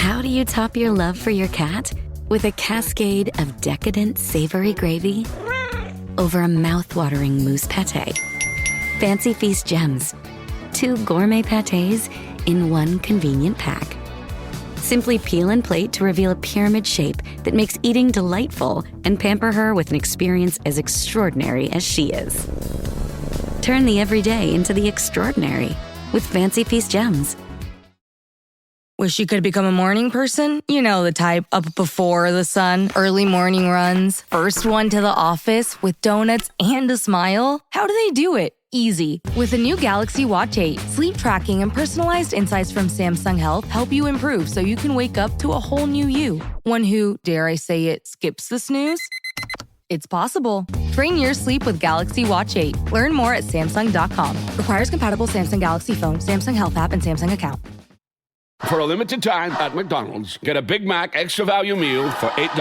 How do you top your love for your cat? With a cascade of decadent savory gravy over a mouth-watering mousse pâté. Fancy Feast gems. 2 gourmet pâtés in one convenient pack. Simply peel and plate to reveal a pyramid shape that makes eating delightful and pamper her with an experience as extraordinary as she is. Turn the everyday into the extraordinary with Fancy Feast gems. Wish you could become a morning person? You know the type, up before the sun, early morning runs, first one to the office with donuts and a smile. How do they do it? Easy. With the new Galaxy Watch 8, sleep tracking and personalized insights from Samsung Health help you improve so you can wake up to a whole new you. One who, dare I say it, skips the snooze? It's possible. Train your sleep with Galaxy Watch 8. Learn more at Samsung.com. Requires compatible Samsung Galaxy phone, Samsung Health app, and Samsung account. For a limited time at McDonald's, get a Big Mac extra value meal for $8.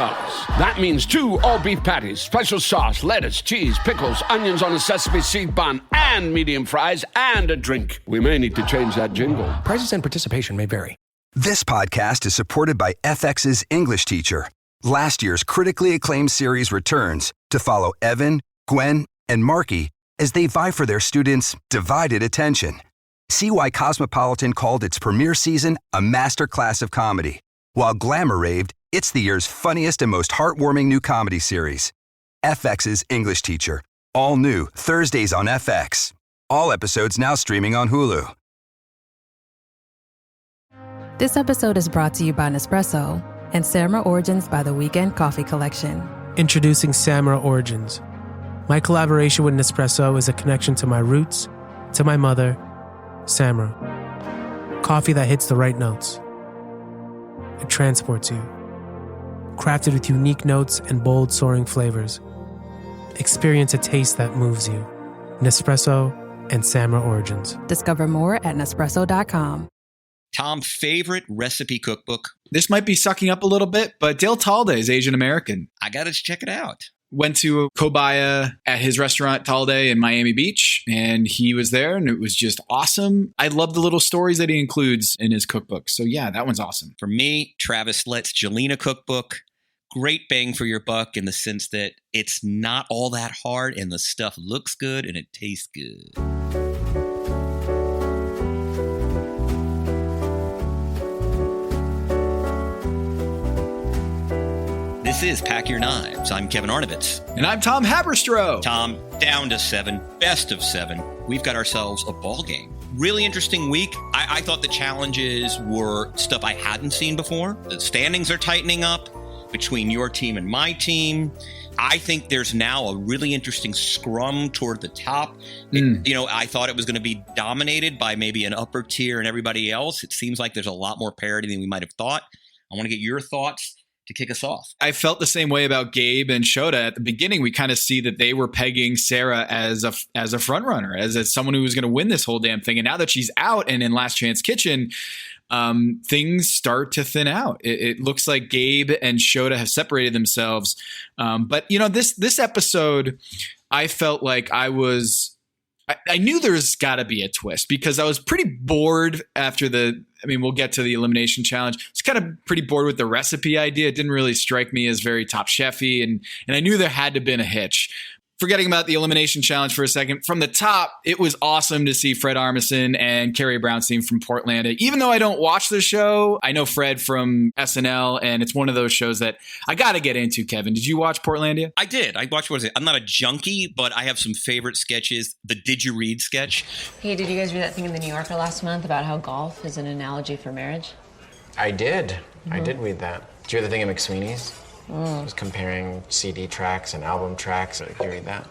That means 2 all-beef patties, special sauce, lettuce, cheese, pickles, onions on a sesame seed bun, and medium fries, and a drink. We may need to change that jingle. Prices and participation may vary. This podcast is supported by FX's English Teacher. Last year's critically acclaimed series returns to follow Evan, Gwen, and Marky as they vie for their students' divided attention. See why Cosmopolitan called its premiere season a masterclass of comedy, while Glamour raved it's the year's funniest and most heartwarming new comedy series. FX's English Teacher, all new Thursdays on FX. All episodes now streaming on Hulu. This episode is brought to you by Nespresso and Samra Origins by The Weekend Coffee Collection. Introducing Samra Origins. My collaboration with Nespresso is a connection to my roots, to my mother, Samra. Coffee that hits the right notes. It transports you. Crafted with unique notes and bold soaring flavors. Experience a taste that moves you. Nespresso and Samra Origins. Discover more at Nespresso.com. Tom, favorite recipe cookbook? This might be sucking up a little bit, but Dale Talde is Asian American. I got to check it out. Went to Kobaya at his restaurant Talde in Miami Beach, and he was there, and it was just awesome. I love the little stories that he includes in his cookbook. So yeah, that one's awesome. For me, Travis Lett's Jelena cookbook. Great bang for your buck in the sense that it's not all that hard, and the stuff looks good, and it tastes good. This is Pack Your Knives. I'm Kevin Arnovitz. And I'm Tom Haberstroh. Tom, down to 7, best of 7. We've got ourselves a ball game. Really interesting week. I thought the challenges were stuff I hadn't seen before. The standings are tightening up between your team and my team. I think there's now a really interesting scrum toward the top. I thought it was going to be dominated by maybe an upper tier and everybody else. It seems like there's a lot more parity than we might have thought. I want to get your thoughts to kick us off. I felt the same way about Gabe and Shota. At the beginning, we kind of see that they were pegging Sarah as a front runner, as someone who was going to win this whole damn thing. And now that she's out and in Last Chance Kitchen, things start to thin out. It looks like Gabe and Shota have separated themselves. But this episode, I felt like I knew there's got to be a twist because I was pretty bored after we'll get to the elimination challenge. I was kind of pretty bored with the recipe idea. It didn't really strike me as very top chefy, and I knew there had to have been a hitch. Forgetting about the elimination challenge for a second, from the top, it was awesome to see Fred Armisen and Carrie Brownstein from Portlandia. Even though I don't watch the show, I know Fred from SNL, and it's one of those shows that I got to get into, Kevin. Did you watch Portlandia? I did. I watched, I'm not a junkie, but I have some favorite sketches. The Did You Read sketch. Hey, did you guys read that thing in the New Yorker last month about how golf is an analogy for marriage? I did. Mm-hmm. I did read that. Did you read the thing in McSweeney's? It was comparing CD tracks and album tracks. Did you read that?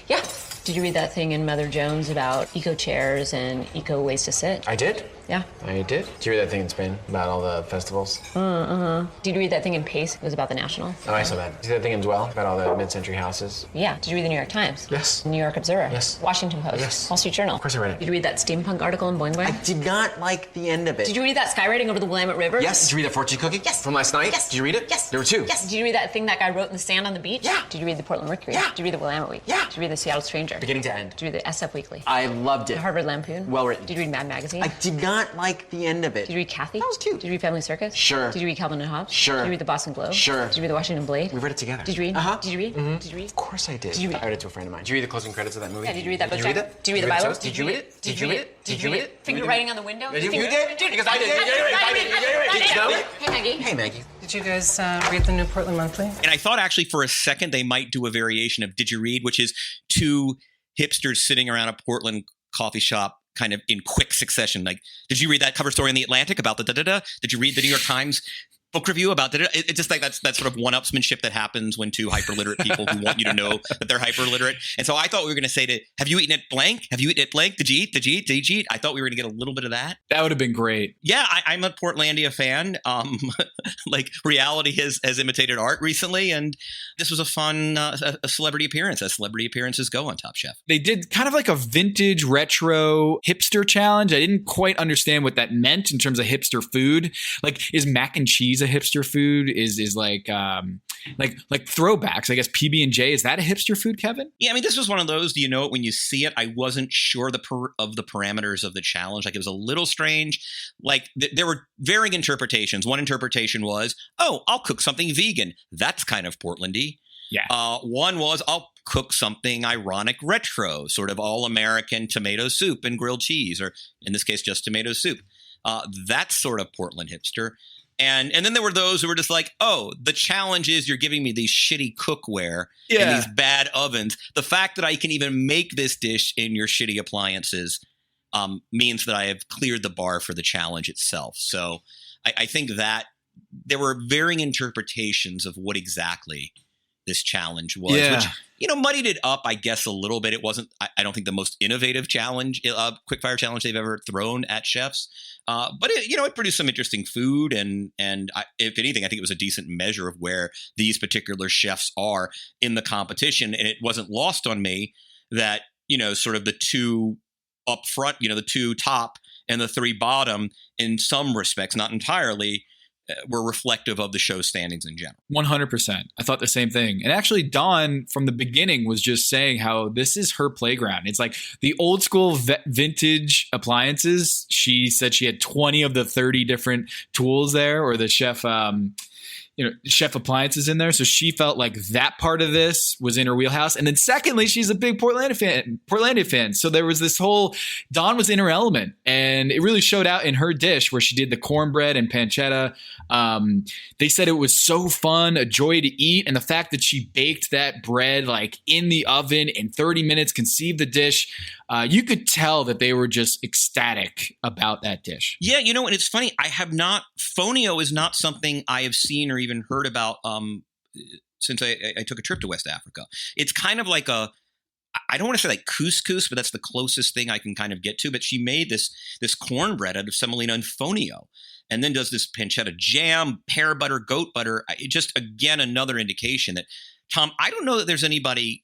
Yeah. Did you read that thing in Mother Jones about eco chairs and eco ways to sit? I did. Yeah. I did. Did you read that thing in Spain about all the festivals? Did you read that thing in Pace? It was about the National. Oh, I saw that. Did you read that thing in Dwell about all the mid-century houses? Yeah. Did you read the New York Times? Yes. New York Observer? Yes. Washington Post? Yes. Wall Street Journal? Of course I read it. Did you read that steampunk article in Boing Boing? I did not like the end of it. Did you read that skywriting over the Willamette River? Yes. Did you read the fortune cookie? Yes. From last night? Yes. Did you read it? Yes. There were 2. Yes. Did you read that thing that guy wrote in the sand on the beach? Yeah. Did you read the Portland Mercury? Yeah. Did you read the Willamette Week? Yeah. Did you read the Seattle Stranger? Beginning to end. Did you read the SF Weekly? I loved it. The Harvard Lampoon? Well written. Did you read Mad Magazine? I did not not like the end of it. Did you read Kathy? That was cute. Did you read Family Circus? Sure. Did you read Calvin and Hobbes? Sure. Did you read the Boston Globe? Sure. Did you read the Washington Blade? We read it together. Did you read? Uh-huh. Did you read? Mm-hmm. Did you read? Of course I did. Did you read? I read it to a friend of mine. Did you read the closing credits of that movie? Yeah, did you read that book? Did you read it? Did you read the Bible? Did you read it? Did you read it? Did you read it? Finger writing on the window? You did? Because I did. Did you know? Hey, Maggie. Hey, Maggie. Did you guys read the new Portland Monthly? And I thought actually for a second they might do a variation of Did You Read, which is two hipsters sitting around a Portland coffee shop kind of in quick succession. Like, did you read that cover story in The Atlantic about the da-da-da? Did you read the New York Times book review about da-da-da? It's just like that's sort of one-upsmanship that happens when two hyperliterate people who want you to know that they're hyperliterate. And so I thought we were going to say to, have you eaten at blank? Have you eaten at blank? Did you eat? Did you eat? Did you eat? I thought we were going to get a little bit of that. That would have been great. Yeah, I'm a Portlandia fan. Like reality has imitated art recently, and this was a fun a celebrity appearance, as celebrity appearances go on Top Chef. They did kind of like a vintage retro hipster challenge. I didn't quite understand what that meant in terms of hipster food. Like, is mac and cheese a hipster food? Is like throwbacks? I guess PB&J, is that a hipster food, Kevin? Yeah, I mean, this was one of those. Do you know it when you see it? I wasn't sure of the parameters of the challenge. Like, it was a little strange. Like, there were varying interpretations. One interpretation was, oh, I'll cook something vegan. That's kind of Portlandy. Yeah. One was, I'll cook something ironic retro, sort of all-American tomato soup and grilled cheese, or in this case, just tomato soup. That's sort of Portland hipster. And then there were those who were just like, oh, the challenge is you're giving me these shitty cookware and these bad ovens. The fact that I can even make this dish in your shitty appliances means that I have cleared the bar for the challenge itself. So I think that there were varying interpretations of what exactly this challenge was, which, muddied it up, I guess, a little bit. It wasn't, I don't think, the most innovative challenge, quickfire challenge they've ever thrown at chefs. But it produced some interesting food, and if anything, I think it was a decent measure of where these particular chefs are in the competition. And it wasn't lost on me that, sort of the two up front, the two top and the three bottom, in some respects, not entirely, were reflective of the show's standings in general. 100%. I thought the same thing. And actually, Dawn from the beginning was just saying how this is her playground. It's like the old school vintage appliances. She said she had 20 of the 30 different tools there, or the chef chef appliances in there. So she felt like that part of this was in her wheelhouse. And then secondly, she's a big Portlandia fan. So there was this whole, Dawn was in her element, and it really showed out in her dish where she did the cornbread and pancetta. They said it was so fun, a joy to eat. And the fact that she baked that bread like in the oven in 30 minutes, conceived the dish. You could tell that they were just ecstatic about that dish. Yeah, and it's funny. Fonio is not something I have seen or even heard about since I took a trip to West Africa. It's kind of like I don't want to say like couscous, but that's the closest thing I can kind of get to. But she made this cornbread out of semolina and fonio, and then does this pancetta jam, pear butter, goat butter. It just, again, another indication that, Tom, I don't know that there's anybody,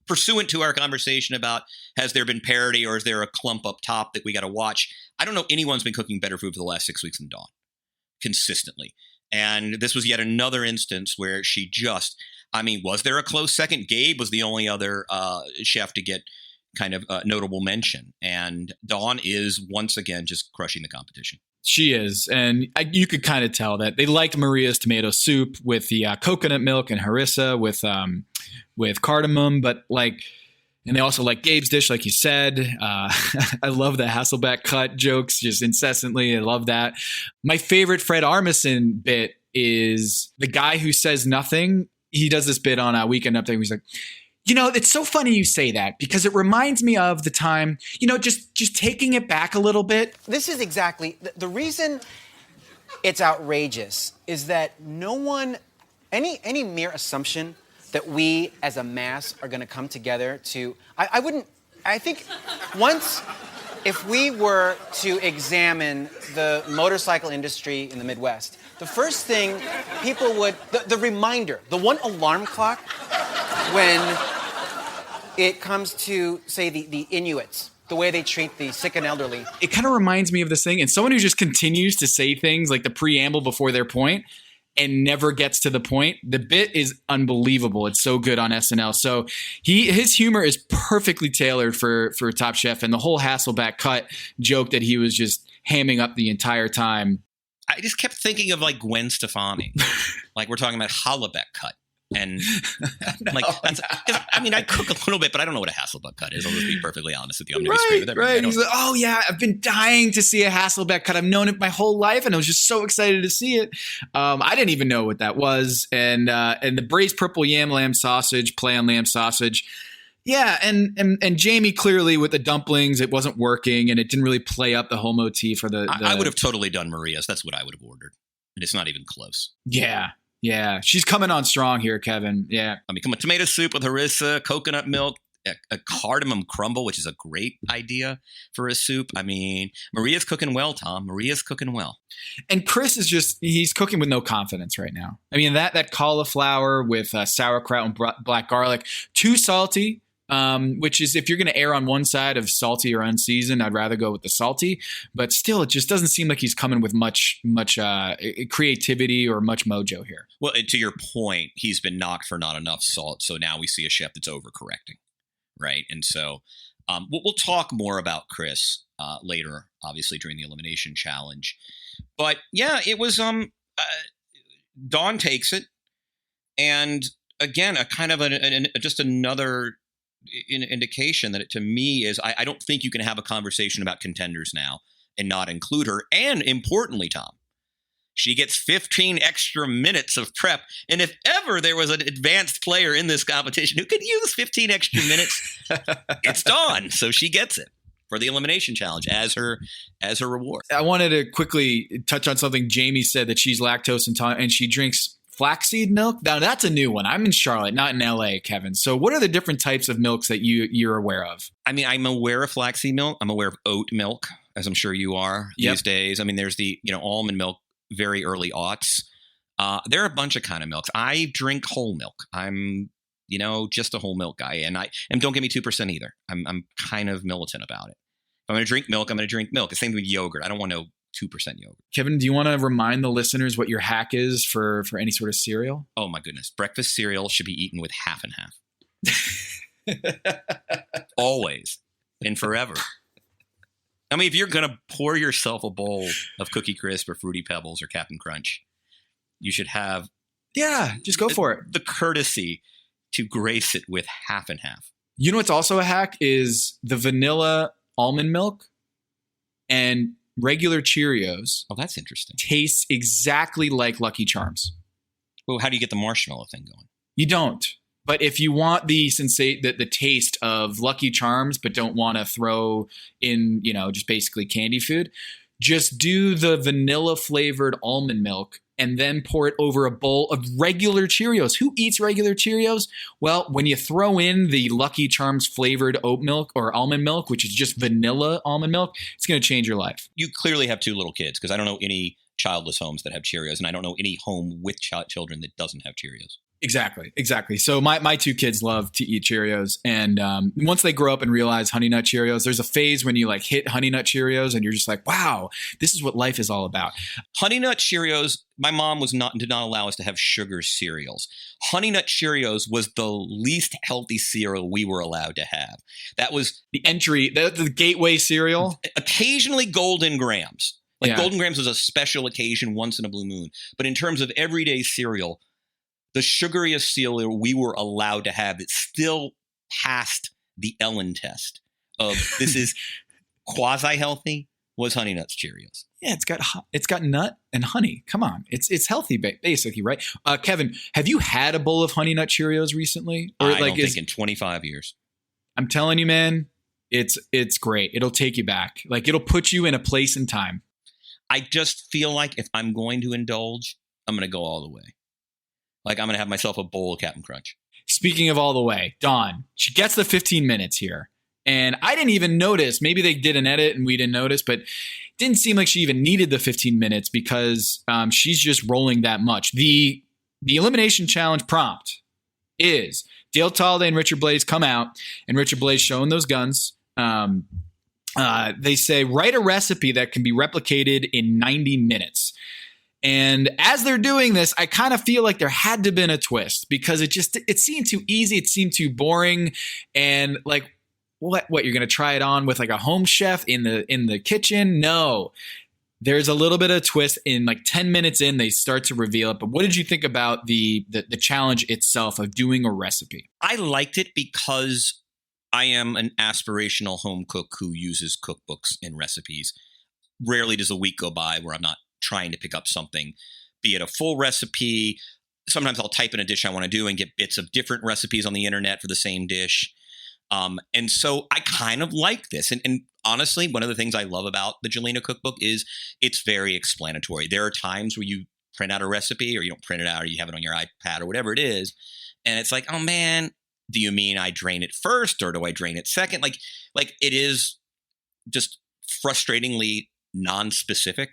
pursuant to our conversation about has there been parody or is there a clump up top that we got to watch, I don't know anyone's been cooking better food for the last 6 weeks than Dawn, consistently. And this was yet another instance where she just, was there a close second? Gabe was the only other chef to get kind of notable mention. And Dawn is once again just crushing the competition. She is. And you could kind of tell that they liked Maria's tomato soup with the coconut milk and harissa with cardamom, but and they also like Gabe's dish, like you said. I love the Hasselbeck cut jokes just incessantly. I love that. My favorite Fred Armisen bit is the guy who says nothing. He does this bit on a Weekend Update. He's like, it's so funny you say that because it reminds me of the time, just taking it back a little bit. This is exactly the reason it's outrageous is that no one, any mere assumption that we as a mass are going to come together to, I think once, if we were to examine the motorcycle industry in the Midwest, the first thing people would, the reminder, the one alarm clock when it comes to, say, the Inuits, the way they treat the sick and elderly. It kind of reminds me of this thing, and someone who just continues to say things like the preamble before their point, and never gets to the point. The bit is unbelievable. It's so good on SNL. So his humor is perfectly tailored for Top Chef, and the whole Hasselbeck cut joke that he was just hamming up the entire time. I just kept thinking of like Gwen Stefani, like we're talking about Hallebeck cut. And like, I cook a little bit, but I don't know what a Hasselbeck cut is. I'll just be perfectly honest with you. I'm never straight with everything. Right. He's like, oh yeah, I've been dying to see a Hasselbeck cut. I've known it my whole life, and I was just so excited to see it. I didn't even know what that was. And the braised purple yam lamb sausage, play on lamb sausage. Yeah, and Jamie clearly with the dumplings, it wasn't working, and it didn't really play up the whole motif for the I would have totally done Maria's. That's what I would have ordered, and it's not even close. Yeah, she's coming on strong here, Kevin. Yeah. I mean, come on, tomato soup with harissa, coconut milk, a cardamom crumble, which is a great idea for a soup. I mean, Maria's cooking well, Tom. Maria's cooking well. And Chris is he's cooking with no confidence right now. I mean, that cauliflower with sauerkraut and black garlic, too salty. Which is, if you're going to err on one side of salty or unseasoned, I'd rather go with the salty. But still, it just doesn't seem like he's coming with much creativity or much mojo here. Well, to your point, he's been knocked for not enough salt. So now we see a chef that's overcorrecting, right? And so we'll talk more about Chris later, obviously during the elimination challenge. But yeah, it was Dawn takes it, and again, a kind of just another indication that it, to me, is I don't think you can have a conversation about contenders now and not include her. And importantly, Tom, she gets 15 extra minutes of prep. And if ever there was an advanced player in this competition who could use 15 extra minutes, it's Dawn. So she gets it for the elimination challenge as her reward. I wanted to quickly touch on something Jamie said, that she's lactose intolerant and she drinks flaxseed milk. Now that's a new one. I'm in Charlotte, not in LA, Kevin. So what are the different types of milks that you're aware of? I mean, I'm aware of flaxseed milk. I'm aware of oat milk, as I'm sure you are these days. I mean, there's the almond milk, very early aughts. There are a bunch of kind of milks. I drink whole milk. I'm just a whole milk guy, and don't give me 2% either. I'm kind of militant about it. If I'm going to drink milk, I'm going to drink milk. The same with yogurt. I don't want no 2% yogurt. Kevin, do you want to remind the listeners what your hack is for any sort of cereal? Oh my goodness. Breakfast cereal should be eaten with half and half. Always and forever. I mean, if you're going to pour yourself a bowl of Cookie Crisp or Fruity Pebbles or Captain Crunch, you should have just go for it. The courtesy to grace it with half and half. You know what's also a hack is the vanilla almond milk and regular Cheerios. Oh, that's interesting. Tastes exactly like Lucky Charms. Well, how do you get the marshmallow thing going? You don't. But if you want the taste of Lucky Charms, but don't want to throw in, just basically candy food, just do the vanilla flavored almond milk and then pour it over a bowl of regular Cheerios. Who eats regular Cheerios? Well, when you throw in the Lucky Charms flavored oat milk or almond milk, which is just vanilla almond milk, it's going to change your life. You clearly have two little kids, because I don't know any childless homes that have Cheerios, and I don't know any home with children that doesn't have Cheerios. Exactly. So my two kids love to eat Cheerios. And once they grow up and realize Honey Nut Cheerios, there's a phase when you hit Honey Nut Cheerios and you're just like, wow, this is what life is all about. Honey Nut Cheerios, my mom did not allow us to have sugar cereals. Honey Nut Cheerios was the least healthy cereal we were allowed to have. That was the entry, the gateway cereal. Occasionally Golden Grams. Golden Grams was a special occasion once in a blue moon. But in terms of everyday cereal, the sugariest cereal we were allowed to have that still passed the Ellen test of this is quasi-healthy was Honey Nuts Cheerios. Yeah, it's got nut and honey. Come on, it's healthy basically, right? Kevin, have you had a bowl of Honey Nut Cheerios recently? Or I don't think in 25 years. I'm telling you, man, it's great. It'll take you back. It'll put you in a place and time. I just feel like if I'm going to indulge, I'm going to go all the way. I'm going to have myself a bowl of Captain Crunch. Speaking of all the way, Dawn, she gets the 15 minutes here. And I didn't even notice. Maybe they did an edit and we didn't notice, but it didn't seem like she even needed the 15 minutes because she's just rolling that much. The elimination challenge prompt is Dale Talday and Richard Blais come out, and Richard Blais showing those guns. They say, write a recipe that can be replicated in 90 minutes. And as they're doing this, I kind of feel like there had to have been a twist because it seemed too easy. It seemed too boring. And like, what you're going to try it on with like a home chef in the kitchen? No. There's a little bit of a twist in like 10 minutes in, they start to reveal it. But what did you think about the challenge itself of doing a recipe? I liked it because I am an aspirational home cook who uses cookbooks and recipes. Rarely does a week go by where I'm not trying to pick up something, be it a full recipe. Sometimes I'll type in a dish I want to do and get bits of different recipes on the internet for the same dish. And so I kind of like this. And honestly, one of the things I love about the Jelena cookbook is it's very explanatory. There are times where you print out a recipe or you don't print it out or you have it on your iPad or whatever it is. And it's like, oh man, do you mean I drain it first or do I drain it second? Like it is just frustratingly non-specific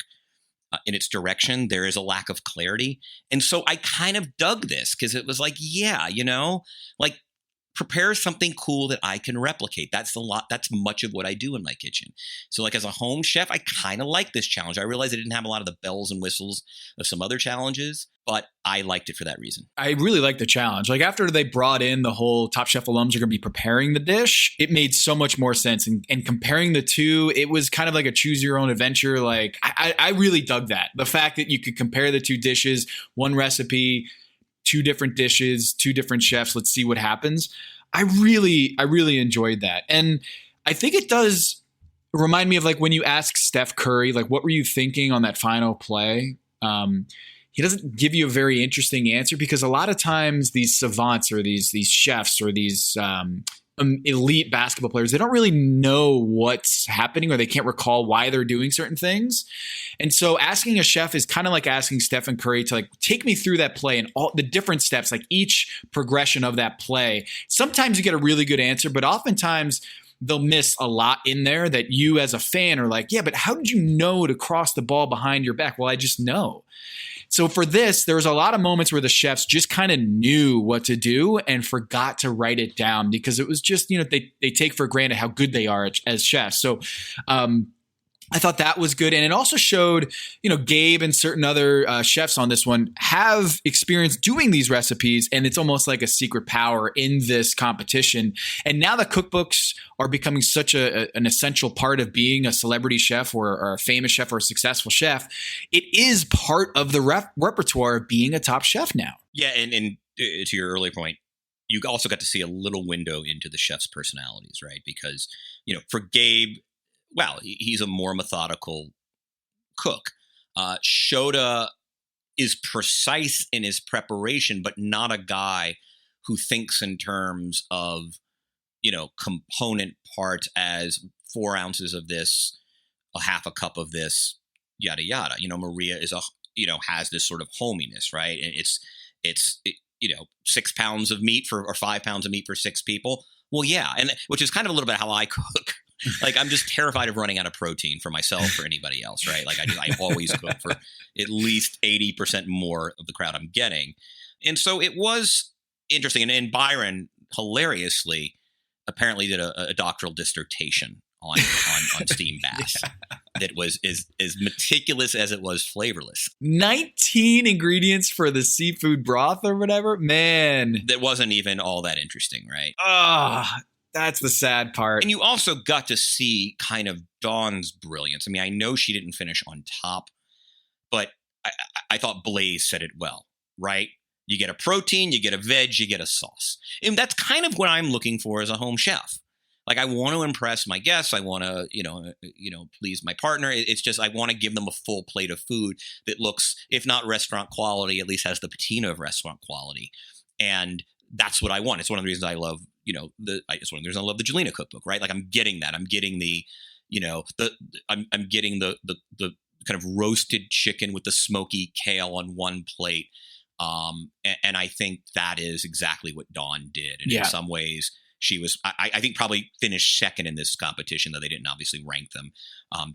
in its direction. There is a lack of clarity. And so I kind of dug this because it was like, yeah, like prepare something cool that I can replicate. That's much of what I do in my kitchen. So like as a home chef, I kind of like this challenge. I realized I didn't have a lot of the bells and whistles of some other challenges, but I liked it for that reason. I really like the challenge. Like after they brought in the whole Top Chef alums are going to be preparing the dish, it made so much more sense. And comparing the two, it was kind of like a choose your own adventure. Like I really dug that. The fact that you could compare the two dishes, one recipe, two different dishes, two different chefs. Let's see what happens. I really enjoyed that. And I think it does remind me of like when you ask Steph Curry, like, what were you thinking on that final play? He doesn't give you a very interesting answer because a lot of times these savants or these chefs or these elite basketball players, they don't really know what's happening or they can't recall why they're doing certain things. And so asking a chef is kind of like asking Stephen Curry to like take me through that play and all the different steps, like each progression of that play. Sometimes you get a really good answer, but oftentimes they'll miss a lot in there that you as a fan are like, yeah, but how did you know to cross the ball behind your back? Well, I just know. So for this, there was a lot of moments where the chefs just kind of knew what to do and forgot to write it down because it was just, they take for granted how good they are as chefs. So I thought that was good. And it also showed, Gabe and certain other chefs on this one have experience doing these recipes. And it's almost like a secret power in this competition. And now that cookbooks are becoming such an essential part of being a celebrity chef or a famous chef or a successful chef, it is part of the repertoire of being a top chef now. Yeah. And to your earlier point, you also got to see a little window into the chef's personalities, right? Because, for Gabe, well, he's a more methodical cook. Shota is precise in his preparation, but not a guy who thinks in terms of, component parts as 4 ounces of this, a half a cup of this, yada, yada. Maria is has this sort of hominess, right? And it's 6 pounds of meat or 5 pounds of meat for 6 people. Well, yeah. And which is kind of a little bit how I cook. Like I'm just terrified of running out of protein for myself or anybody else, right? Like I always cook for at least 80% more of the crowd I'm getting. And so it was interesting. And Byron hilariously apparently did a doctoral dissertation on steamed bass that was as meticulous as it was flavorless. 19 ingredients for the seafood broth or whatever, man. That wasn't even all that interesting, right? That's the sad part. And you also got to see kind of Dawn's brilliance. I mean, I know she didn't finish on top, but I thought Blaze said it well, right? You get a protein, you get a veg, you get a sauce. And that's kind of what I'm looking for as a home chef. Like I want to impress my guests. I want to, please my partner. It's just I want to give them a full plate of food that looks, if not restaurant quality, at least has the patina of restaurant quality. And that's what I want. It's one of the reasons I love, it's one of the reasons I love the Jelena cookbook, right? Like I'm getting that. I'm getting the, I'm getting the kind of roasted chicken with the smoky kale on one plate. And I think that is exactly what Dawn did. And in some ways she was, I think probably finished second in this competition, though they didn't obviously rank them,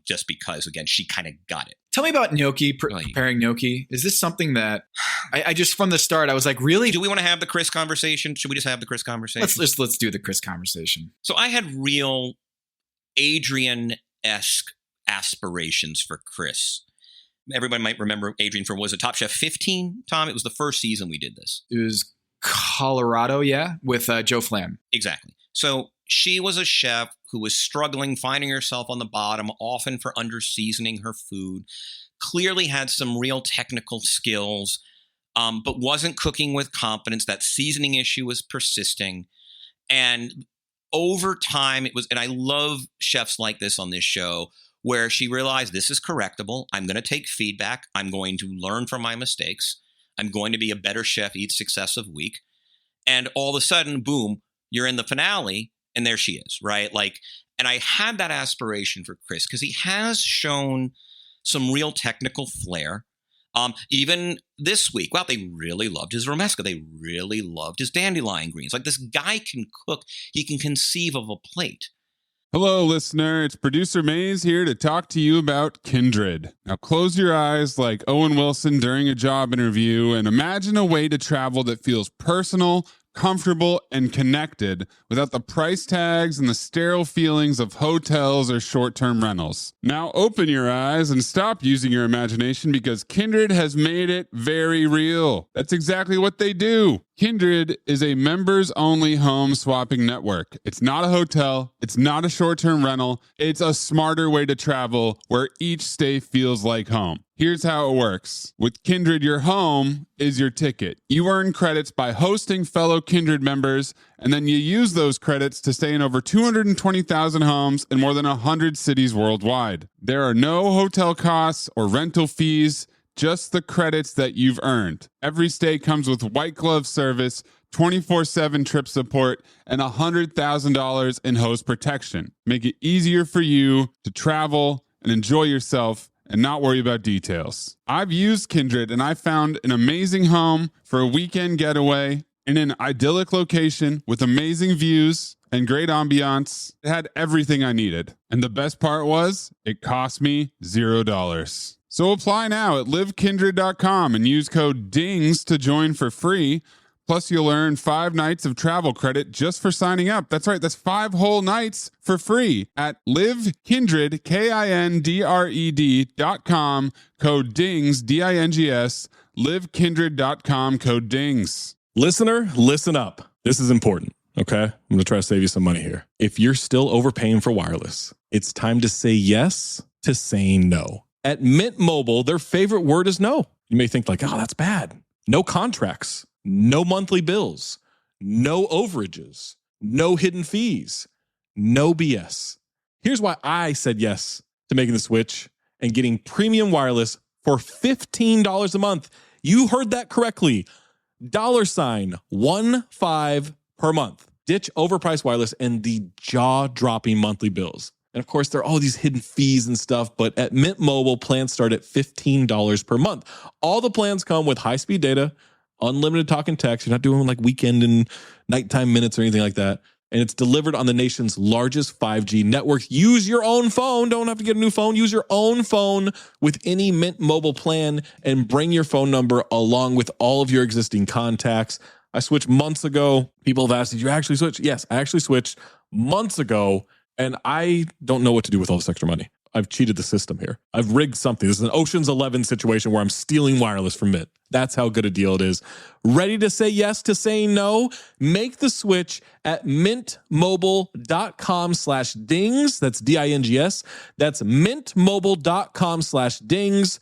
just because, again, she kind of got it. Tell me about gnocchi, preparing gnocchi. Is this something that I just, from the start, I was like, really? Do we want to have the Chris conversation? Should we just have the Chris conversation? Let's do the Chris conversation. So I had real Adrian-esque aspirations for Chris everybody might remember Adrian from, was it Top Chef 15, Tom? It was the first season we did this. It was Colorado, yeah, with Joe Flam. Exactly. So she was a chef who was struggling, finding herself on the bottom, often for under-seasoning her food, clearly had some real technical skills, but wasn't cooking with confidence. That seasoning issue was persisting. And over time, it was, and I love chefs like this on this show, where she realized this is correctable. I'm going to take feedback. I'm going to learn from my mistakes. I'm going to be a better chef each successive week. And all of a sudden, boom, you're in the finale, and there she is, right? Like, and I had that aspiration for Chris because he has shown some real technical flair. Even this week, wow, they really loved his romesca. They really loved his dandelion greens. Like, this guy can cook. He can conceive of a plate. Hello, listener. It's producer Mays here to talk to you about Kindred. Now, close your eyes like Owen Wilson during a job interview and imagine a way to travel that feels personal, comfortable, and connected without the price tags and the sterile feelings of hotels or short-term rentals. Now open your eyes and stop using your imagination because Kindred has made it very real. That's exactly what they do. Kindred is a members-only home swapping network. It's not a hotel. It's not a short-term rental. It's a smarter way to travel where each stay feels like home. Here's how it works. With Kindred, your home is your ticket. You earn credits by hosting fellow Kindred members, and then you use those credits to stay in over 220,000 homes in more than 100 cities worldwide. There are no hotel costs or rental fees, just the credits that you've earned. Every stay comes with white glove service, 24/7 trip support, and $100,000 in host protection. Make it easier for you to travel and enjoy yourself and not worry about details. I've used Kindred and I found an amazing home for a weekend getaway in an idyllic location with amazing views and great ambiance. It had everything I needed. And the best part was, it cost me $0. So apply now at livekindred.com and use code DINGS to join for free. Plus, you'll earn 5 nights of travel credit just for signing up. That's right, that's 5 whole nights for free at livekindred, KINDRED.com, code DINGS, DINGS, livekindred.com, code DINGS. Listener, listen up. This is important, okay? I'm going to try to save you some money here. If you're still overpaying for wireless, it's time to say yes to saying no. At Mint Mobile, their favorite word is no. You may think like, oh, that's bad. No contracts. No monthly bills, no overages, no hidden fees, no BS. Here's why I said yes to making the switch and getting premium wireless for $15 a month. You heard that correctly. $15 per month. Ditch overpriced wireless and the jaw-dropping monthly bills. And of course, there are all these hidden fees and stuff, but at Mint Mobile, plans start at $15 per month. All the plans come with high-speed data, unlimited talk and text. You're not doing like weekend and nighttime minutes or anything like that. And it's delivered on the nation's largest 5G network. Use your own phone. Don't have to get a new phone. Use your own phone with any Mint Mobile plan and bring your phone number along with all of your existing contacts. I switched months ago. People have asked, did you actually switch? Yes, I actually switched months ago, and I don't know what to do with all this extra money. I've cheated the system here. I've rigged something. This is an Ocean's 11 situation where I'm stealing wireless from Mint. That's how good a deal it is. Ready to say yes to saying no? Make the switch at mintmobile.com/dings. That's DINGS. That's mintmobile.com/dings.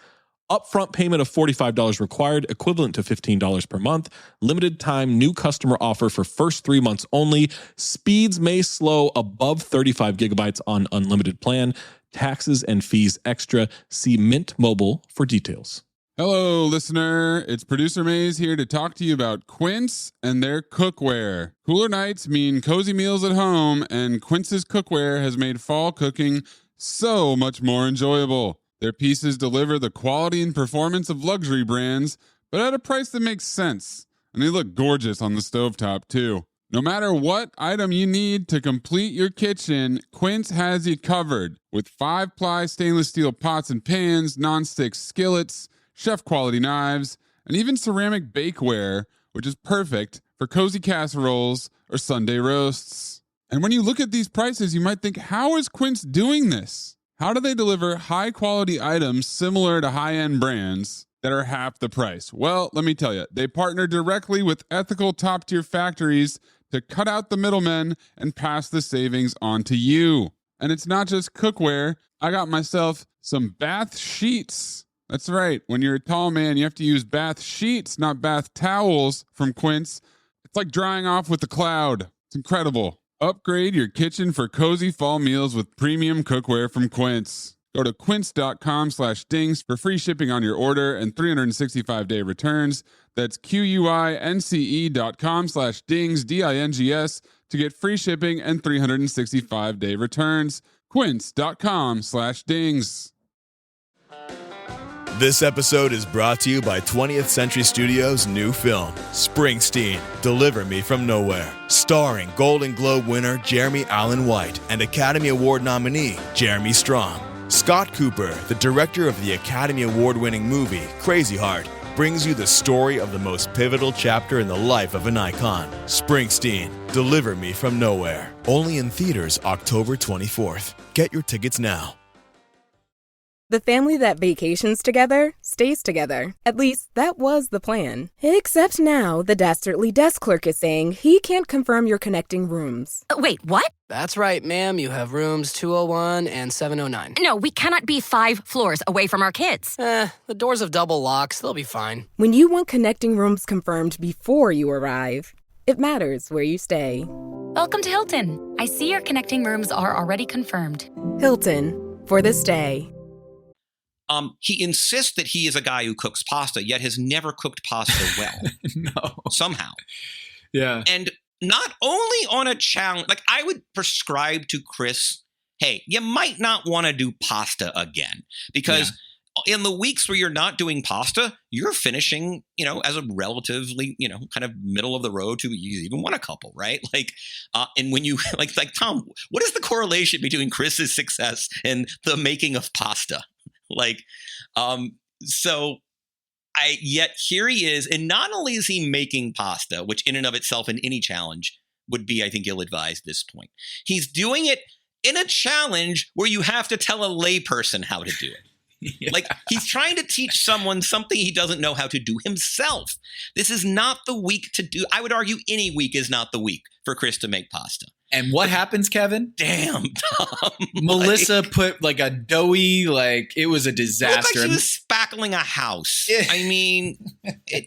Upfront payment of $45 required, equivalent to $15 per month. Limited time new customer offer for first 3 months only. Speeds may slow above 35 gigabytes on unlimited plan. Taxes and fees extra. See Mint Mobile for details. Hello, listener. It's producer Mays here to talk to you about Quince and their cookware. Cooler nights mean cozy meals at home, and Quince's cookware has made fall cooking so much more enjoyable. Their pieces deliver the quality and performance of luxury brands, but at a price that makes sense. And they look gorgeous on the stovetop, too. No matter what item you need to complete your kitchen, Quince has you covered. With 5-ply stainless steel pots and pans, nonstick skillets, chef-quality knives, and even ceramic bakeware, which is perfect for cozy casseroles or Sunday roasts. And when you look at these prices, you might think, how is Quince doing this? How do they deliver high-quality items similar to high-end brands that are half the price? Well, let me tell you, they partner directly with ethical top-tier factories to cut out the middlemen and pass the savings on to you. And it's not just cookware. I got myself some bath sheets. That's right. When you're a tall man, you have to use bath sheets, not bath towels from Quince. It's like drying off with a cloud. It's incredible. Upgrade your kitchen for cozy fall meals with premium cookware from Quince. Go to quince.com/dings for free shipping on your order and 365-day returns. That's QUINCE.com/dings, DINGS, to get free shipping and 365-day returns. Quince.com/dings. This episode is brought to you by 20th Century Studios' new film, Springsteen, Deliver Me From Nowhere, starring Golden Globe winner Jeremy Allen White and Academy Award nominee Jeremy Strong. Scott Cooper, the director of the Academy Award-winning movie Crazy Heart, brings you the story of the most pivotal chapter in the life of an icon. Springsteen, Deliver Me From Nowhere. Only in theaters October 24th. Get your tickets now. The family that vacations together stays together. At least, that was the plan. Except now, the Dastardly desk clerk is saying he can't confirm your connecting rooms. Wait, what? That's right, ma'am. You have rooms 201 and 709. No, we cannot be 5 floors away from our kids. The doors have double locks. They'll be fine. When you want connecting rooms confirmed before you arrive, it matters where you stay. Welcome to Hilton. I see your connecting rooms are already confirmed. Hilton, for the stay. He insists that he is a guy who cooks pasta, yet has never cooked pasta well. No. Somehow. Yeah. And not only on a challenge, like I would prescribe to Chris, hey, you might not want to do pasta again because in the weeks where you're not doing pasta, you're finishing, as a relatively, kind of middle of the road to you even won a couple, right? Like, and when you like Tom, what is the correlation between Chris's success and the making of pasta? Yet here he is, and not only is he making pasta, which in and of itself in any challenge would be, I think, ill-advised at this point. He's doing it in a challenge where you have to tell a layperson how to do it. Yeah. Like he's trying to teach someone something he doesn't know how to do himself. This is not the week to do. I would argue any week is not the week for Chris to make pasta. And what happens, Kevin? Damn, Tom. Melissa put like a doughy, it was a disaster. It looked like she was spackling a house. I mean, it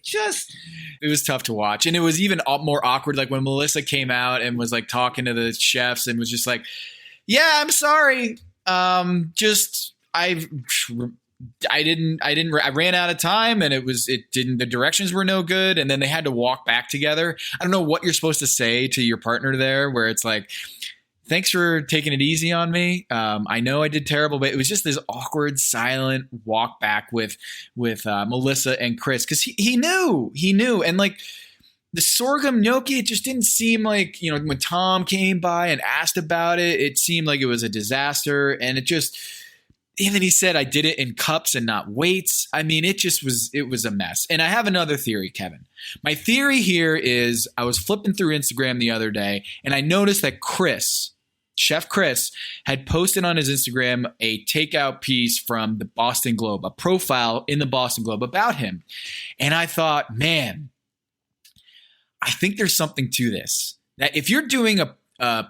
was tough to watch. And it was even more awkward. Like when Melissa came out and was like talking to the chefs and was just like, yeah, I'm sorry. I ran out of time and the directions were no good. And then they had to walk back together. I don't know what you're supposed to say to your partner there, where it's like, thanks for taking it easy on me. I know I did terrible, but it was just this awkward, silent walk back with Melissa and Chris. Cause he knew. And like the sorghum gnocchi, it just didn't seem like, when Tom came by and asked about it, it seemed like it was a disaster. And even he said, I did it in cups and not weights. I mean, it was a mess. And I have another theory, Kevin. My theory here is I was flipping through Instagram the other day and I noticed that Chef Chris, had posted on his Instagram a takeout piece from the Boston Globe, a profile in the Boston Globe about him. And I thought, man, I think there's something to this. That if you're doing a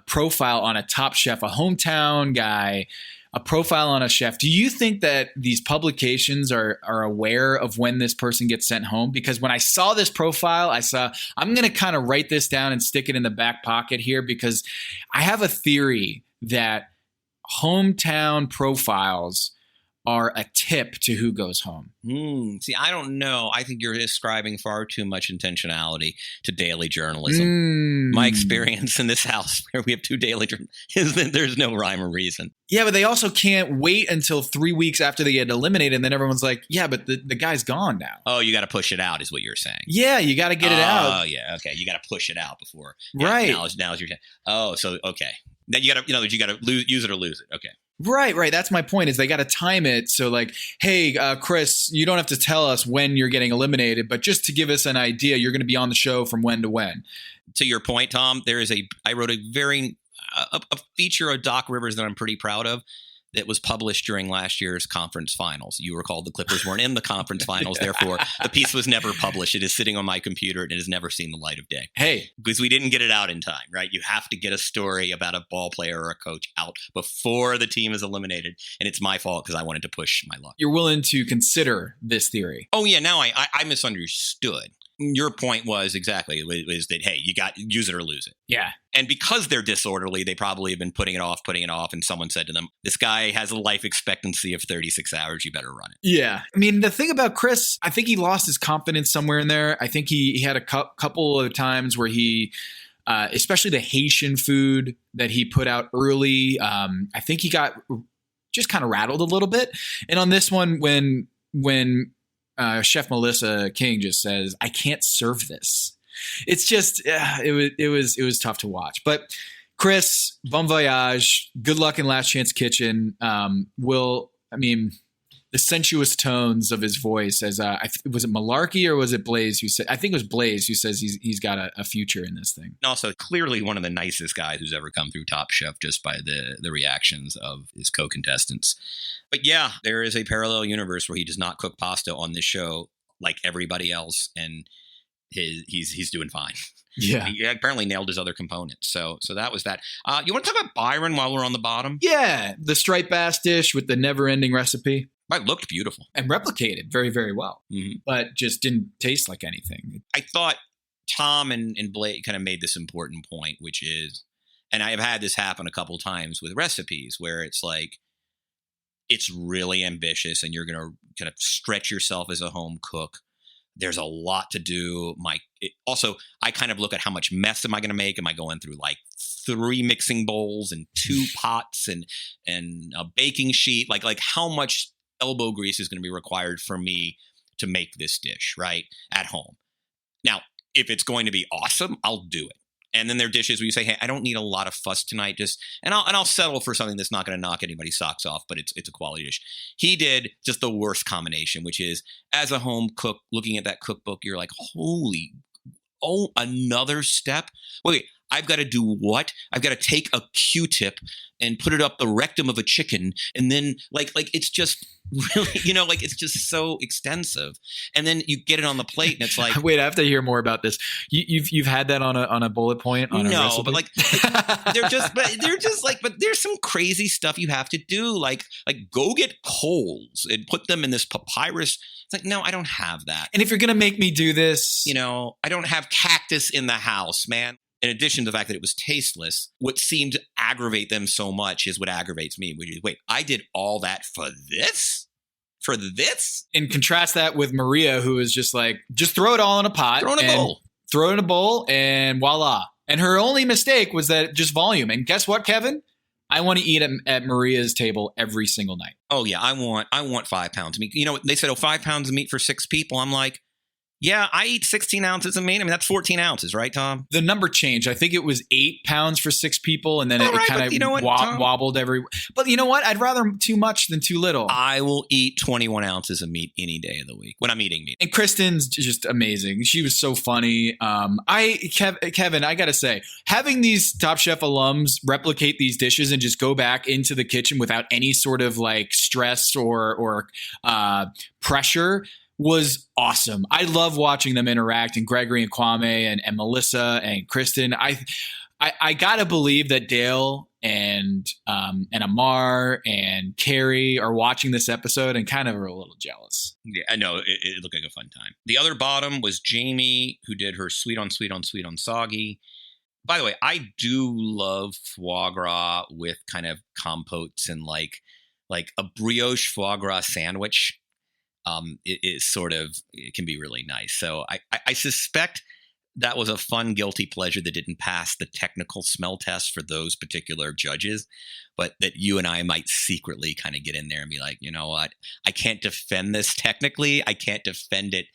profile on a top chef, a hometown guy, a profile on a chef, do you think that these publications are aware of when this person gets sent home? Because when I saw this profile, I'm going to kind of write this down and stick it in the back pocket here, because I have a theory that hometown profiles are a tip to who goes home. See, I don't know. I think you're ascribing far too much intentionality to daily journalism. My experience in this house where we have 2 daily journalists is that there's no rhyme or reason. Yeah, but they also can't wait until 3 weeks after they get eliminated. And then everyone's like, yeah, but the guy's gone now. Oh, you got to push it out is what you're saying. Yeah, you got to get it out. Oh, yeah. Okay. You got to push it out before. Right. Now's your time. Oh, so, okay. Then you got to use it or lose it. Okay. Right. That's my point, is they got to time it. So like, hey, Chris, you don't have to tell us when you're getting eliminated, but just to give us an idea, you're going to be on the show from when to when. To your point, Tom, I wrote a feature of Doc Rivers that I'm pretty proud of. that was published during last year's conference finals. You recall the Clippers weren't in the conference finals. Therefore, the piece was never published. It is sitting on my computer and it has never seen the light of day. Hey, because we didn't get it out in time, right? You have to get a story about a ball player or a coach out before the team is eliminated. And it's my fault because I wanted to push my luck. You're willing to consider this theory. Oh, yeah. Now I misunderstood. Your point was exactly was that, hey, you got use it or lose it. Yeah. And because they're disorderly, they probably have been putting it off. And someone said to them, this guy has a life expectancy of 36 hours. You better run it. Yeah. I mean, the thing about Chris, I think he lost his confidence somewhere in there. I think he had a couple of times where he, especially the Haitian food that he put out early, I think he got just kind of rattled a little bit. And on this one, when Chef Melissa King just says, I can't serve this. It's just, it was tough to watch. But Chris, bon voyage, good luck in Last Chance Kitchen. The sensuous tones of his voice as was it Malarkey or was it Blaze who said, I think it was Blaze who says he's got a future in this thing. And also clearly one of the nicest guys who's ever come through Top Chef just by the reactions of his co-contestants. But yeah, there is a parallel universe where he does not cook pasta on this show like everybody else. And he's doing fine. Yeah. He apparently nailed his other components. So that was that. You want to talk about Byron while we're on the bottom? Yeah. The striped bass dish with the never ending recipe. It looked beautiful. And replicated very, very well. Mm-hmm. But just didn't taste like anything. I thought Tom and Blake kind of made this important point, which is, and I have had this happen a couple times with recipes where it's like, it's really ambitious and you're going to kind of stretch yourself as a home cook. There's a lot to do. Also, I kind of look at how much mess am I going to make? Am I going through like 3 mixing bowls and 2 pots and a baking sheet? Like how much elbow grease is going to be required for me to make this dish, right, at home? Now, if it's going to be awesome, I'll do it. And then there are dishes where you say, hey, I don't need a lot of fuss tonight. And I'll settle for something that's not going to knock anybody's socks off, but it's a quality dish. He did just the worst combination, which is as a home cook, looking at that cookbook, you're like, another step. Wait, I've got to do what? I've got to take a Q-tip and put it up the rectum of a chicken. And then like it's just really, it's just so extensive. And then you get it on the plate and it's like, wait, I have to hear more about this. You've had that on a bullet point on a recipe? But but there's some crazy stuff you have to do. Like go get coals and put them in this papyrus. It's like, no, I don't have that. And if you're going to make me do this, I don't have cactus in the house, man. In addition to the fact that it was tasteless, what seemed to aggravate them so much is what aggravates me, which is, wait, I did all that for this? For this? And contrast that with Maria, who is just like, just throw it all in a pot. Throw it in a bowl and voila. And her only mistake was that just volume. And guess what, Kevin? I want to eat at Maria's table every single night. Oh, yeah. I want 5 pounds of meat. They said, 5 pounds of meat for 6 people. I'm like, yeah, I eat 16 ounces of meat. I mean, that's 14 ounces, right, Tom? The number changed. I think it was 8 pounds for 6 people, and then it kind of wobbled every. But you know what? I'd rather too much than too little. I will eat 21 ounces of meat any day of the week when I'm eating meat. And Kristen's just amazing. She was so funny. Kevin, I got to say, having these Top Chef alums replicate these dishes and just go back into the kitchen without any sort of like stress or pressure was awesome. I love watching them interact, and Gregory and Kwame and Melissa and Kristen. I gotta believe that Dale and Amar and Carrie are watching this episode and kind of are a little jealous. Yeah, I know. It looked like a fun time. The other bottom was Jamie, who did her sweet on soggy. By the way, I do love foie gras with kind of compotes and like a brioche foie gras sandwich. It can be really nice. So I suspect that was a fun guilty pleasure that didn't pass the technical smell test for those particular judges, but that you and I might secretly kind of get in there and be like, you know what? I can't defend this technically. I can't defend it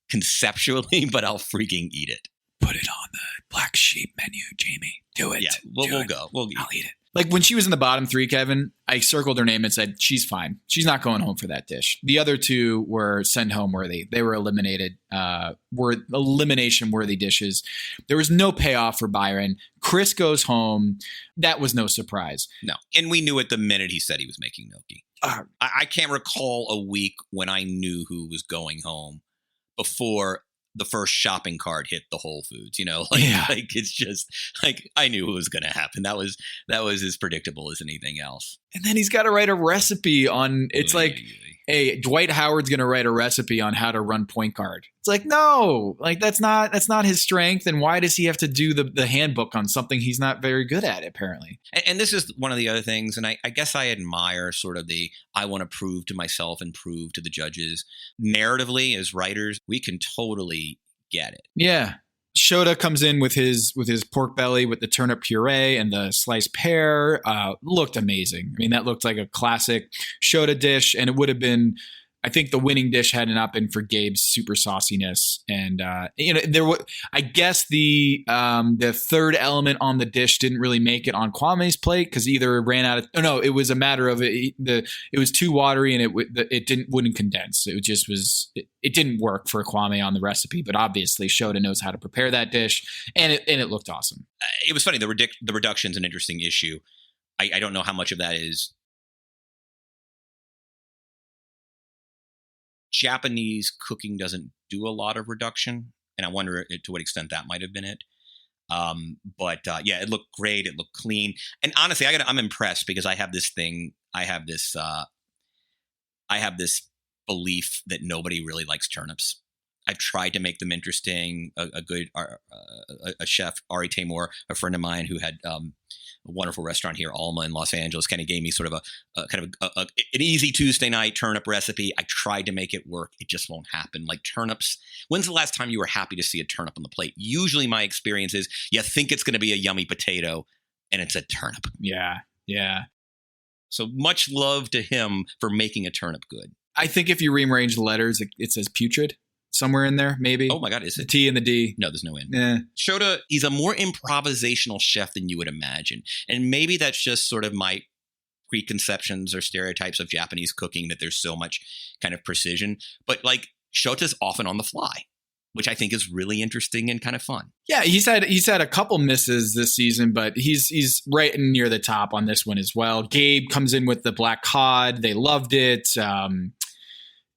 conceptually, but I'll freaking eat it. Put it on the black sheep menu, Jamie. Do it. Yeah, we'll go. I'll eat it. Like when she was in the bottom three, Kevin, I circled her name and said, she's fine. She's not going home for that dish. The other two were send home worthy. They were eliminated, were elimination worthy dishes. There was no payoff for Byron. Chris goes home. That was no surprise. No. And we knew it the minute he said he was making gnocchi. I can't recall a week when I knew who was going home before the first shopping cart hit the Whole Foods, like it's just like I knew it was going to happen. That was as predictable as anything else. And then he's got to write a recipe on. It's like, hey, Dwight Howard's going to write a recipe on how to run point guard. It's like, no, like that's not his strength. And why does he have to do the handbook on something he's not very good at, apparently? And this is one of the other things. And I guess I admire sort of I want to prove to myself and prove to the judges. Narratively, as writers, we can totally get it. Yeah. Shota comes in with his pork belly with the turnip puree and the sliced pear. Looked amazing. I mean, that looked like a classic Shota dish, and it would have been, I think the winning dish had not been for Gabe's super sauciness. And, I guess the third element on the dish didn't really make it on Kwame's plate because either it ran out of, it was a matter of it was too watery and it wouldn't condense. It just was, it didn't work for Kwame on the recipe, but obviously Shota knows how to prepare that dish and it looked awesome. It was funny. The reduction's an interesting issue. I don't know how much of that is Japanese cooking doesn't do a lot of reduction, and I wonder to what extent that might have been it. But it looked great. It looked clean, and honestly, I'm impressed because I have this belief that nobody really likes turnips. I've tried to make them interesting. A chef, Ari Tamor, a friend of mine who had a wonderful restaurant here, Alma in Los Angeles, kind of gave me sort of an easy Tuesday night turnip recipe. I tried to make it work. It just won't happen. Like turnips. When's the last time you were happy to see a turnip on the plate? Usually my experience is you think it's going to be a yummy potato and it's a turnip. Yeah. Yeah. So much love to him for making a turnip good. I think if you rearrange the letters, it says putrid somewhere in there, maybe. Oh my God, is it? The T and the D. No, there's no N. Yeah. Shota, he's a more improvisational chef than you would imagine. And maybe that's just sort of my preconceptions or stereotypes of Japanese cooking, that there's so much kind of precision. But like Shota's often on the fly, which I think is really interesting and kind of fun. Yeah, he's had a couple misses this season, but he's right near the top on this one as well. Gabe comes in with the black cod. They loved it.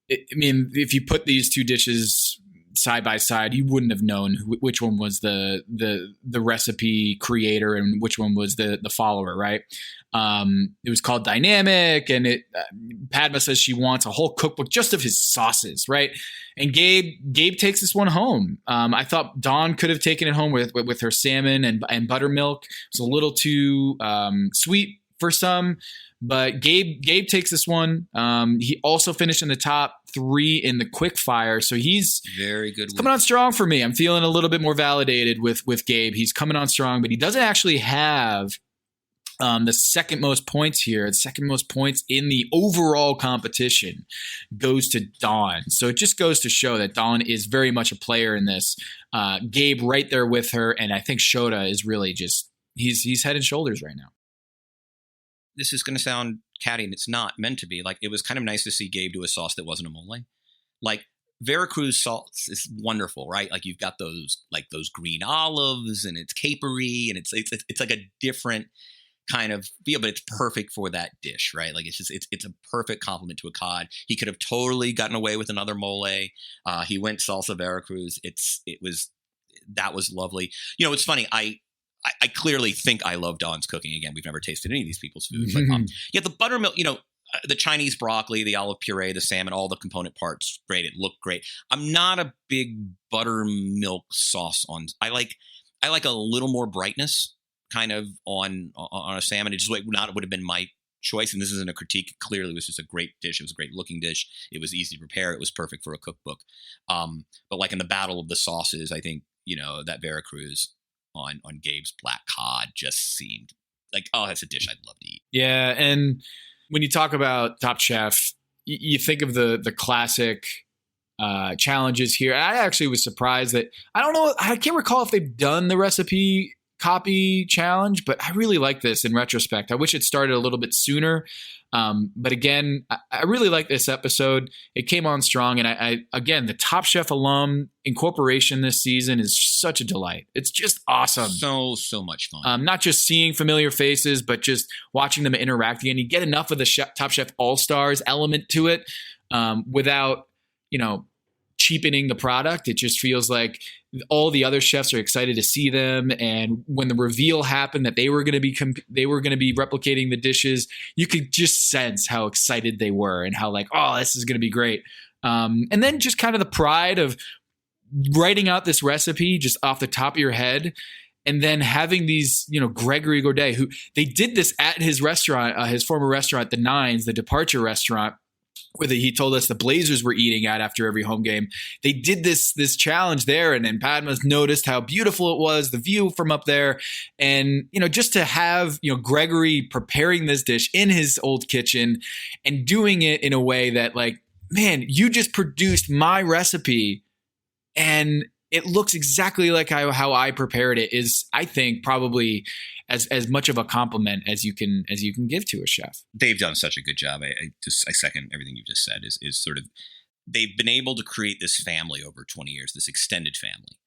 I mean, if you put these two dishes side by side, you wouldn't have known which one was the recipe creator and which one was the follower, right? It was called Dynamic, and Padma says she wants a whole cookbook just of his sauces, right? And Gabe takes this one home. I thought Dawn could have taken it home with her salmon and buttermilk. It was a little too sweet for some. But Gabe takes this one. He also finished in the top 3 in the quick fire. So he's very good. He's coming on strong for me. I'm feeling a little bit more validated with Gabe. He's coming on strong, but he doesn't actually have the second most points here. The second most points in the overall competition goes to Dawn. So it just goes to show that Dawn is very much a player in this. Gabe right there with her. And I think Shota is really just, he's head and shoulders right now. This is going to sound catty, and it's not meant to be. Like, it was kind of nice to see Gabe do a sauce that wasn't a mole. Like, Veracruz sauce is wonderful, right? Like, you've got those green olives, and it's capery, and it's like a different kind of feel, but it's perfect for that dish, right? Like, it's a perfect complement to a cod. He could have totally gotten away with another mole. He went salsa Veracruz. That was lovely. You know, it's funny. I clearly think I love Dawn's cooking. Again, we've never tasted any of these people's food. But the buttermilk, the Chinese broccoli, the olive puree, the salmon, all the component parts, great. It looked great. I'm not a big buttermilk sauce on. I like a little more brightness kind of on a salmon. It just would have been my choice. And this isn't a critique. Clearly, it was just a great dish. It was a great looking dish. It was easy to prepare. It was perfect for a cookbook. But like in the battle of the sauces, I think, that Veracruz on Gabe's black cod just seemed like, oh, that's a dish I'd love to eat. Yeah, and when you talk about Top Chef, you think of the classic challenges here. I actually was surprised that I can't recall if they've done the recipe copy challenge, but I really like this in retrospect. I wish it started a little bit sooner. But again, I really like this episode. It came on strong. And I again, the Top Chef alum incorporation this season is such a delight. It's just awesome. So much fun. Not just seeing familiar faces, but just watching them interact again. You get enough of the Top Chef All-Stars element to it without, cheapening the product. It just feels like all the other chefs are excited to see them, and when the reveal happened that they were going to be replicating the dishes, you could just sense how excited they were and how like, oh, this is going to be great. And then just kind of the pride of writing out this recipe just off the top of your head, and then having these, Gregory Gourdet, who they did this at his restaurant, his former restaurant, the Nines, the Departure restaurant, where he told us the Blazers were eating at after every home game. They did this challenge there, and then Padma's noticed how beautiful it was, the view from up there. And, just to have, Gregory preparing this dish in his old kitchen and doing it in a way that like, man, you just produced my recipe and it looks exactly like how I prepared it is, I think, probably as much of a compliment as you can give to a chef. They've done such a good job. I second everything you just said. Is sort of they've been able to create this family over 20 years, this extended family,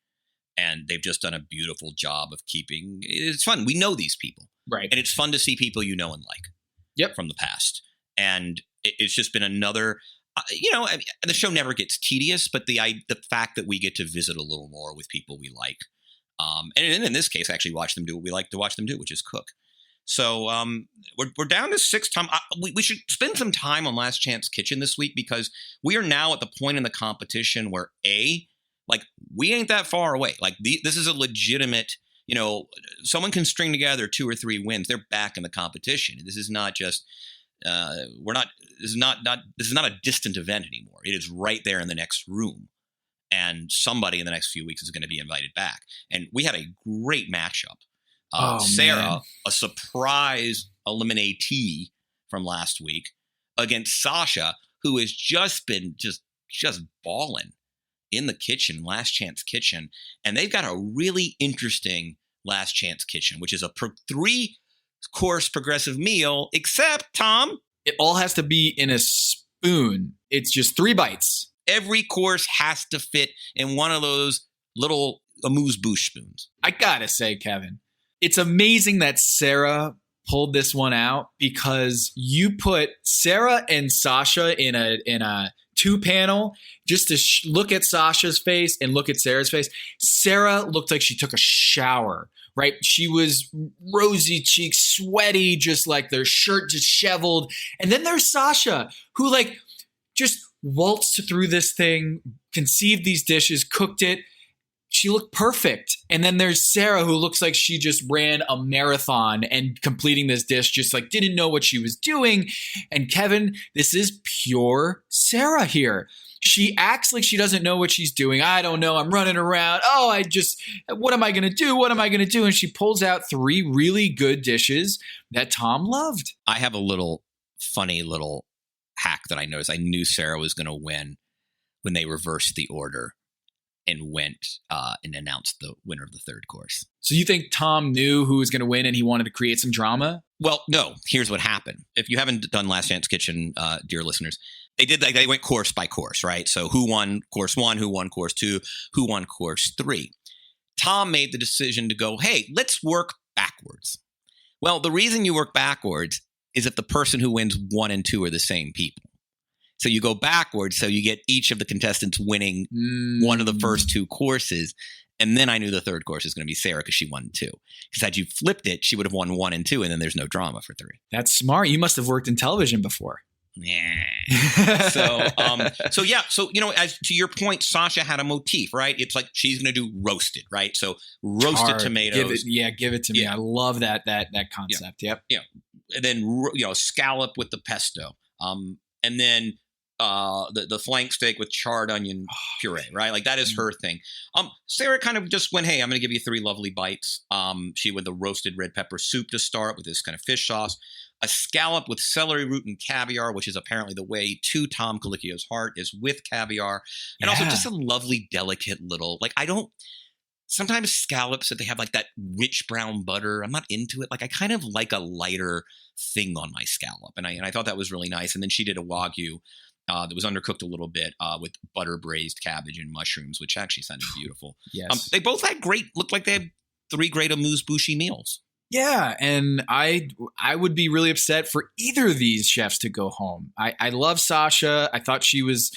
and they've just done a beautiful job of keeping. It's fun. We know these people, right? And it's fun to see people you know and like, from the past. And it's just been another. The show never gets tedious, but the fact that we get to visit a little more with people we like, and in this case, actually watch them do what we like to watch them do, which is cook. So we're down to 6 times. We should spend some time on Last Chance Kitchen this week because we are now at the point in the competition where we ain't that far away. Like this is a legitimate. Someone can string together 2 or 3 wins. They're back in the competition. This is not just. This is not a distant event anymore. It is right there in the next room, and somebody in the next few weeks is going to be invited back. And we had a great matchup. Sarah, man. A surprise eliminatee from last week, against Sasha, who has just been just balling in the kitchen, Last Chance Kitchen, and they've got a really interesting Last Chance Kitchen, which is a 3-course progressive meal, except, Tom, it all has to be in a spoon. It's just 3 bites. Every course has to fit in one of those little amuse-bouche spoons. I gotta say, Kevin, it's amazing that Sarah pulled this one out because you put Sarah and Sasha in a 2-panel just to look at Sasha's face and look at Sarah's face. Sarah looked like she took a shower. Right? She was rosy cheeks, sweaty, just like their shirt disheveled. And then there's Sasha, who just waltzed through this thing, conceived these dishes, cooked it. She looked perfect. And then there's Sarah, who looks like she just ran a marathon and completing this dish, just didn't know what she was doing. And Kevin, this is pure Sarah here. She acts like she doesn't know what she's doing. I don't know. I'm running around. What am I going to do? What am I going to do? And she pulls out 3 really good dishes that Tom loved. I have a funny little hack that I noticed. I knew Sarah was going to win when they reversed the order and went and announced the winner of the 3rd course. So you think Tom knew who was going to win and he wanted to create some drama? Well, no. Here's what happened. If you haven't done Last Chance Kitchen, dear listeners, they went course by course, right? So who won course 1, who won course 2, who won course 3. Tom made the decision to go, hey, let's work backwards. Well, the reason you work backwards is if the person who wins 1 and 2 are the same people. So you go backwards, so you get each of the contestants winning one of the first 2 courses. And then I knew the 3rd course was going to be Sarah because she won 2. Because had you flipped it, she would have won 1 and 2, and then there's no drama for 3. That's smart. You must have worked in television before. Yeah. So as to your point, Sasha had a motif, right? It's like she's going to do roasted, right? So roasted tomatoes. Give it to me. I love that concept. Yeah. Yep. Yeah. And then scallop with the pesto. And then the flank steak with charred onion puree, right? Like that is her thing. Sarah kind of just went, hey, I'm going to give you 3 lovely bites. She went the roasted red pepper soup to start with this kind of fish sauce. A scallop with celery root and caviar, which is apparently the way to Tom Colicchio's heart, is with caviar. And also just a lovely, delicate little, sometimes scallops that they have like that rich brown butter, I'm not into it. Like I kind of like a lighter thing on my scallop. And I thought that was really nice. And then she did a Wagyu that was undercooked a little bit with butter braised cabbage and mushrooms, which actually sounded beautiful. Yes. They both had looked like they had 3 great amuse-bouche meals. Yeah, and I would be really upset for either of these chefs to go home. I love Sasha. I thought she was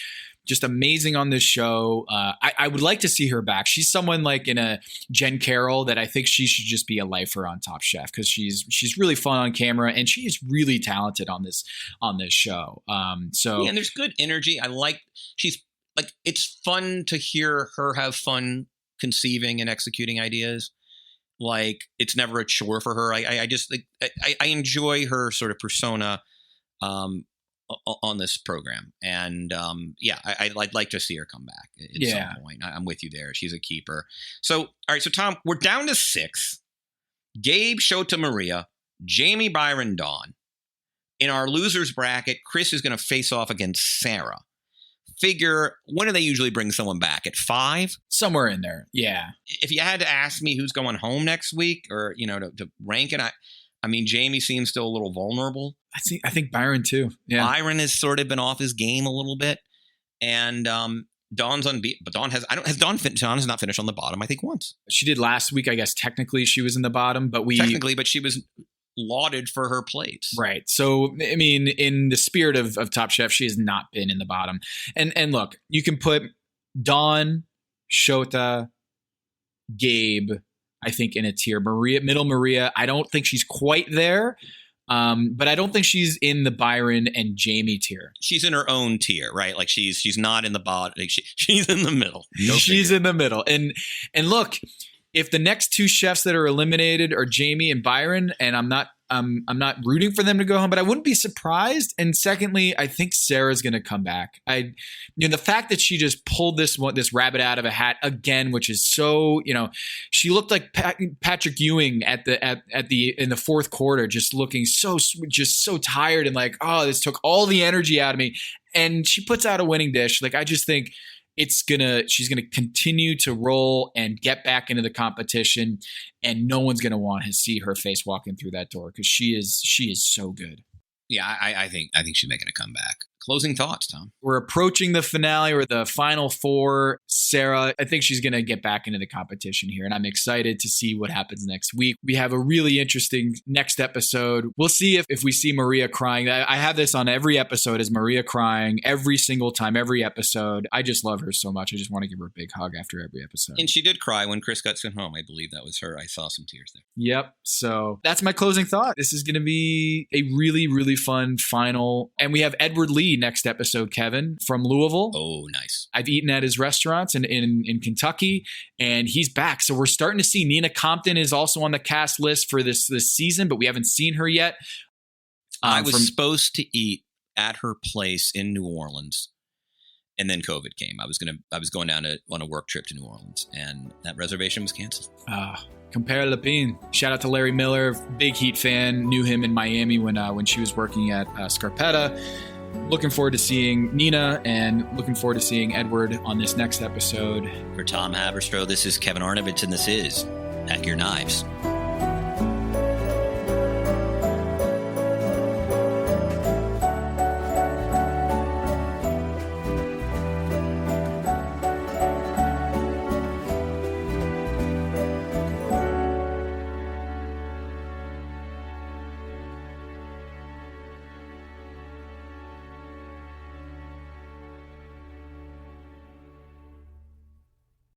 just amazing on this show. I would like to see her back. She's someone like in a Jen Carroll that I think she should just be a lifer on Top Chef because she's really fun on camera and she is really talented on this show. So and there's good energy. She's like, it's fun to hear her have fun conceiving and executing ideas. Like it's never a chore for her. I just I enjoy her sort of persona on this program, and I'd like to see her come back at some point. I'm with you there. She's a keeper. So all right, so Tom, we're down to 6. Gabe, Shota, Maria, Jamie, Byron, Dawn. In our losers bracket, Chris is going to face off against Sarah. Figure, when do they usually bring someone back? At 5? Somewhere in there, yeah. If you had to ask me who's going home next week, or to rank it, I mean, Jamie seems still a little vulnerable. I think Byron too. Yeah, Byron has sort of been off his game a little bit, and Dawn's unbeaten. But Dawn has Dawn has not finished on the bottom. I think once she did last week. I guess technically she was in the bottom, but she was lauded for her plates. Right. So, I mean, in the spirit of Top Chef, she has not been in the bottom. And look, you can put Dawn, Shota, Gabe, I think in a tier. Maria, I don't think she's quite there. But I don't think she's in the Byron and Jamie tier. She's in her own tier, right? Like she's not in the bottom. Like she's in the middle. She's in the middle. And look, if the next 2 chefs that are eliminated are Jamie and Byron, and I'm not rooting for them to go home, but I wouldn't be surprised. And secondly, I think Sarah's going to come back. The fact that she just pulled this rabbit out of a hat again, which is so, she looked like Patrick Ewing in the 4th quarter, just looking so tired and like, oh, this took all the energy out of me. And she puts out a winning dish. Like, I just think she's gonna continue to roll and get back into the competition, and no one's gonna want to see her face walking through that door because she is so good. Yeah, I think she's making a comeback. Closing thoughts, Tom. We're approaching the finale or the final 4. Sarah, I think she's going to get back into the competition here, and I'm excited to see what happens next week. We have a really interesting next episode. We'll see if we see Maria crying. I have this on every episode, is Maria crying every single time, every episode. I just love her so much. I just want to give her a big hug after every episode. And she did cry when Chris got sent home. I believe that was her. I saw some tears there. Yep. So that's my closing thought. This is going to be a really, really fun final. And we have Edward Lee next episode, Kevin, from Louisville. Oh, nice. I've eaten at his restaurants in Kentucky, and he's back. So we're starting to see Nina Compton is also on the cast list for this season, but we haven't seen her yet. I was supposed to eat at her place in New Orleans, and then COVID came. I was going down on a work trip to New Orleans, and that reservation was canceled. Compare Lapine. Shout out to Larry Miller, big Heat fan. Knew him in Miami when she was working at Scarpetta. Looking forward to seeing Nina and looking forward to seeing Edward on this next episode. For Tom Haberstroh, this is Kevin Arnovitz, and this is Pack Your Knives.